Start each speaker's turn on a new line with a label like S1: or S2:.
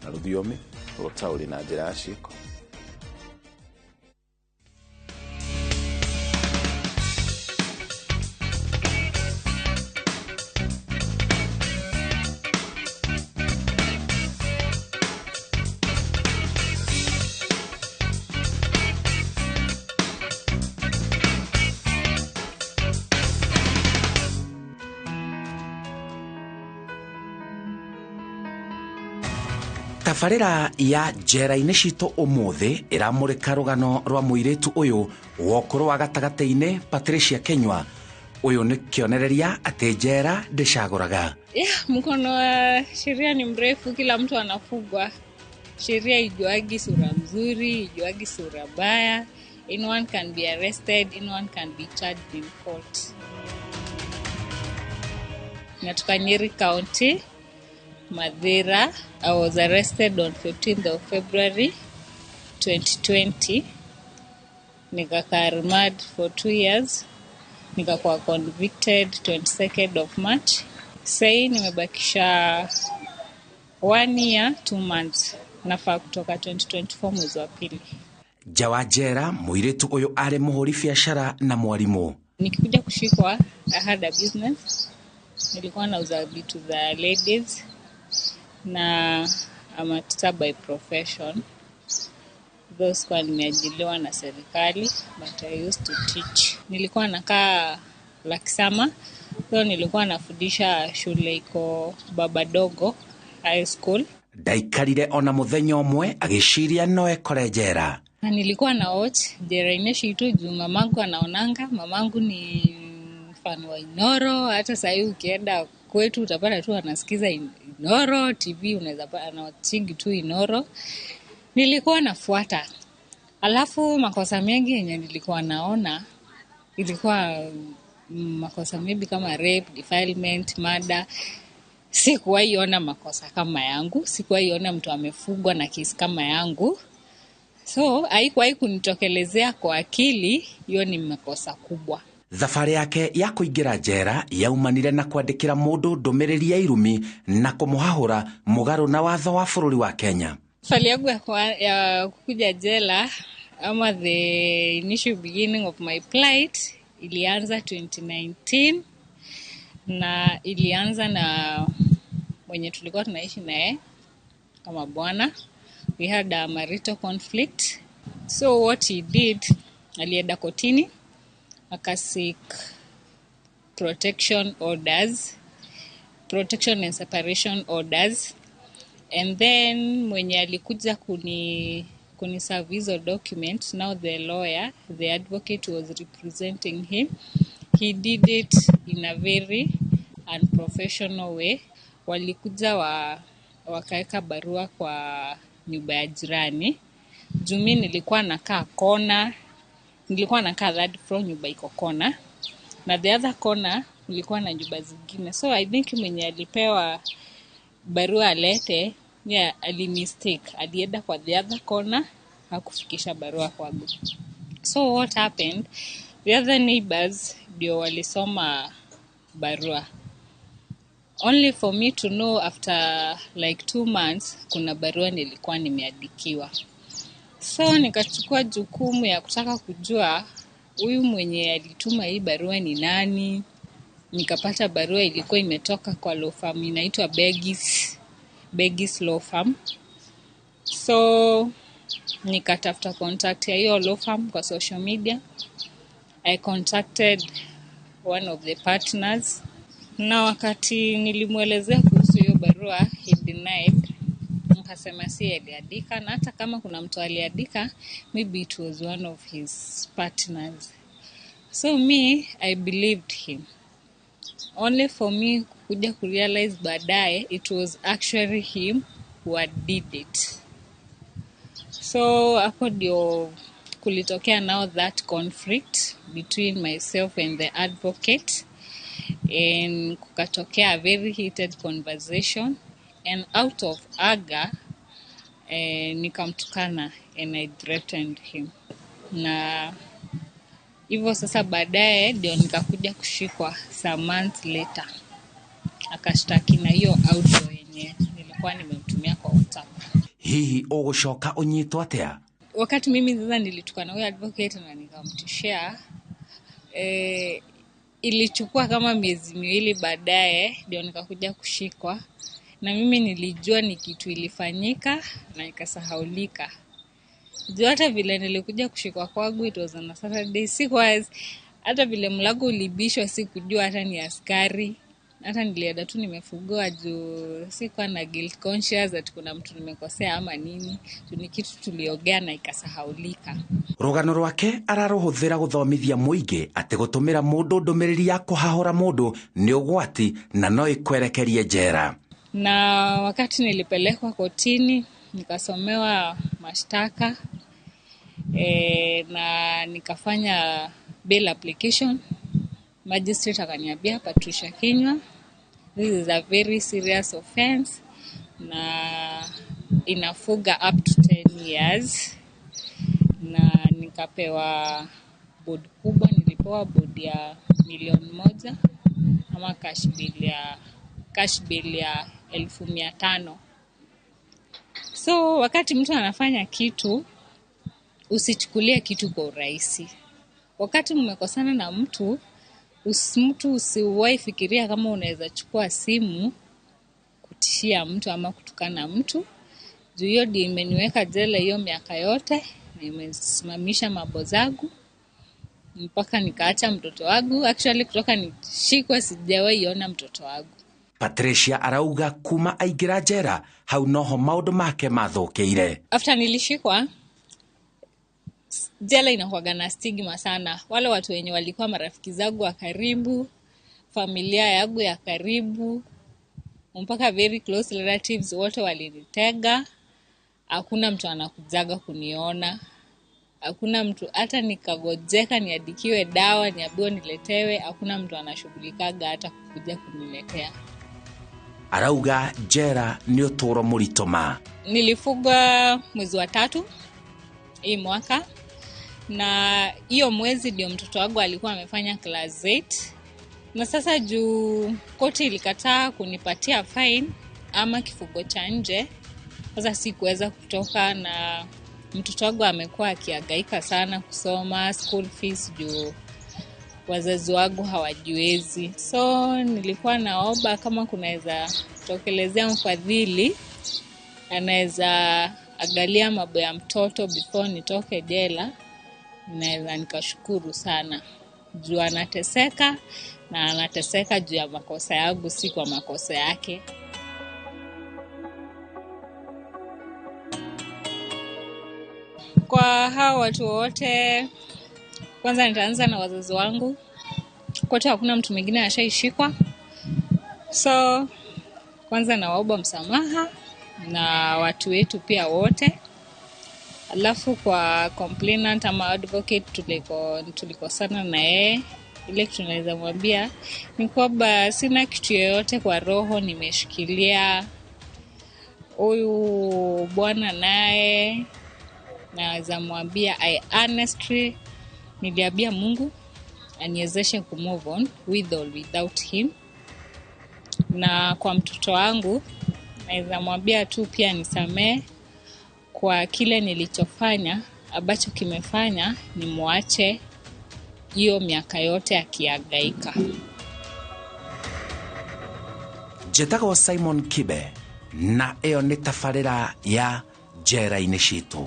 S1: na rũthiomi rũtaũri na njĩra ya ciĩko.
S2: Tabarĩra ya njera-inĩ citũ ũmũthĩ ĩramũrĩka rũgano rwa mũirĩtu ũyũ wokũrũ wa gatagatĩ-inĩ Patricia Kinyua. Ũyũ nĩ kĩonereria atĩ njera ndĩcagũraga.
S3: Mkono wa sheria ni mrefu, kila mtu anafugwa. Sheria ijuagi sura mzuri, ijuagi sura baya. Anyone can be arrested, anyone can be charged in court. Natoka Nyeri County, Madera. I was arrested on 15th of February 2020. Nikakaa remand for 2 years. Nikakuwa convicted 22nd of March. Sai nimebakisha 1 year 2 months. Nafaa kutoka 2024 mwezi wa pili.
S2: Jawa njera mũirĩtu ũyũ arĩ mũhũri biashara na mwarimu.
S3: Nikikuja kushikwa, I had a business. Nilikuwa nauza vitu za ladies. Na I'm a teacher by profession. Those kwa nimeajiliwa na serikali, but I used to teach. Nilikuwa nakaa Lakisama, so nilikuwa nafundisha shule iko Babadogo High School.
S2: Ndaikarire ona mũthenya ũmwe agĩciria no ekore njera.
S3: Na nilikuwa na watch njera-inĩ citũ juu mamangu anaonanga. Mamangu ni fan wa Inoro, hata sasa ukienda kwetu utapata tu anasikiza Inoro, TV unaweza pata anawatchingi tu Inoro. Nilikuwa nafuata. Alafu makosa mengi yenye nilikuwa naona ilikuwa makosa maybe kama rape, defilement, murder. Sikuwahi ona makosa kama yangu, sikuwahi ona mtu amefugwa na kesi kama yangu. So haikuwahi kunitokelezea kwa akili, hiyo ni makosa kubwa.
S2: Thabarĩ yake ya kũingĩra njera yaumanire na kwandĩkĩra mũndũ ndũmĩrĩri ya irumi na kũmũhahũra mũgarũ na watho wa bũrũri wa Kenya.
S3: Safari yangu ya kukuja jela ama the initial beginning of my plight ilianza 2019 na ilianza na mwenye tulikuwa tunaishi naye kama bwana. We had a marital conflict. So what he did, alienda kotini akasik protection and separation orders, and then mwenye alikuja kuni serve hizo documents, now the lawyer, the advocate was representing him. He did it in a very unprofessional way. Walikuja wakaeka barua kwa nyumba ya jirani. Jumi nilikuwa nakaa kona. Nilikuwa nakaa third floor, nyumba iko kona. Na the other corner nilikuwa na nyumba zingine. So I think mwenye alipewa barua alete, alimistake. Alienda kwa the other corner, hakufikisha barua kwangu. So what happened? The other neighbors ndio walisoma barua. Only for me to know after like 2 months kuna barua nilikuwa nimeandikiwa. So nikachukua jukumu ya kutaka kujua huyu mwenye alituma hii barua ni nani. Nikapata barua ilikuwa imetoka kwa law firm inaitwa Begis Law Firm. So nikatafuta contact ya hiyo law firm kwa social media. I contacted one of the partners. Na wakati nilimuelezea kuhusu hiyo barua, he denied. Akasema si aliandika, na hata kama kuna mtu aliandika, maybe it was one of his partners. So me, I believed him. Only for me kuja kurealize baadaye, it was actually him who had did it. So hapo ndio kulitokea now that conflict between myself and the advocate. And kukatokea a very heated conversation, and out of anger nikamtukana and I threatened him. Na hivyo sasa baadaye ndio nikakuja kushikwa some months later. Akashtaki na hiyo audio yenye nilikuwa nilikuwa nimemtumia kwa WhatsApp.
S2: Hihi ũgũcoka ũnyitwo atĩa?
S3: Wakati mimi sasa nilitukana huyo advocate na nikamtishia, ilichukua kama miezi miwili baadaye ndio nikakuja kushikwa, na mimi nilijua ni kitu ilifanyika na ikasahaulika. Hata vile nilikuja kushikwa kwangu, it was on a Saturday. Hata vile mlango ulibishwa sikujua hata ni askari. Hata nilienda tu nimefugua juu sikuwa na guilt conscious ati kuna mtu nimekosea ama nini. Ni kitu tuliongea na ikasahaulika.
S2: Rũgano rwake araruhũthĩra gũthomithia mũingĩ atĩ gũtũmĩra mũndũ ndũmĩrĩri ya kũhahũra mũndũ nĩ ũgwati na no ikwerekerie njera.
S3: Na wakati nilipelekwa kotini nikasomewa mashtaka na nikafanya bail application. Magistrate akaniambia, Patricia Kinyua, this is a very serious offense na inafuga up to 10 years. Na nikapewa board kubwa, nilipewa board ya 1,000,000 ama cash bill ya 500,000. So wakati mtu anafanya kitu, usichukulie kitu kwa urahisi. Wakati mmekosana na mtu usiwahi fikiria kama unaweza chukua simu kutishia mtu ama kutukana mtu. Juu hiyo ndio imeniweka jela hiyo miaka yote na imesimamisha mambo zangu mpaka nikaacha mtoto wangu. Actually kutoka nishikwe sijawahi ona mtoto wangu.
S2: Patricia arauga kuma aingira njera hau noho maundu make mathũkĩire.
S3: After nilishikwa, jela inakuwaga na stigma sana. Wale watu wenye walikuwa marafiki zangu wa karibu, familia yangu ya karibu, mpaka very close relatives wote walinitega. Hakuna mtu anakujaga kuniona. Hakuna mtu, hata nikagojeka niadikiwe dawa niambiwe niletewe, hakuna mtu anashughulikaga hata kukuja kuniletea.
S2: Arauga njera nĩ ũtũũro mũritũ ma.
S3: Nilifugwa mwezi wa 3 hii mwaka, na hiyo mwezi ndio mtoto wangu alikuwa amefanya class 8. Na sasa juu koti ilikataa kunipatia fine ama kifungo cha nje, sasa sikuweza kutoka, na mtoto wangu amekuwa akihangaika sana kusoma school fees juu wazazi wangu hawajiwezi. So nilikuwa naomba kama kunaweza tokelezea mfadhili anaweza angalia mambo ya mtoto before nitoke jela, naweza nikashukuru sana. Juu anateseka, na anateseka juu ya makosa yangu, si kwa makosa yake. Kwa hao watu wote, kwanza nitaanza na wazazi wangu. Kote hakuna mtu mwingine ashaishikwa. So kwanza nawaomba msamaha na watu wetu pia wote. Alafu kwa complainant ama advocate tulikosana na yeye, ile tunaweza mwambia ni kwamba sina kitu yoyote kwa roho nimeshikilia. Huyu bwana naye naweza mwambia I honestly niliambia Mungu aniwezeshe kumove on with or without him. Na kwa mtoto wangu naweza mwambia tu pia nisamee kwa kile nilichofanya ambacho kimefanya nimwache hiyo miaka yote akihangaika.
S2: Njĩtagwo Simon Kibe na ĩyo nĩ tabarĩra ya njera-inĩ citũ.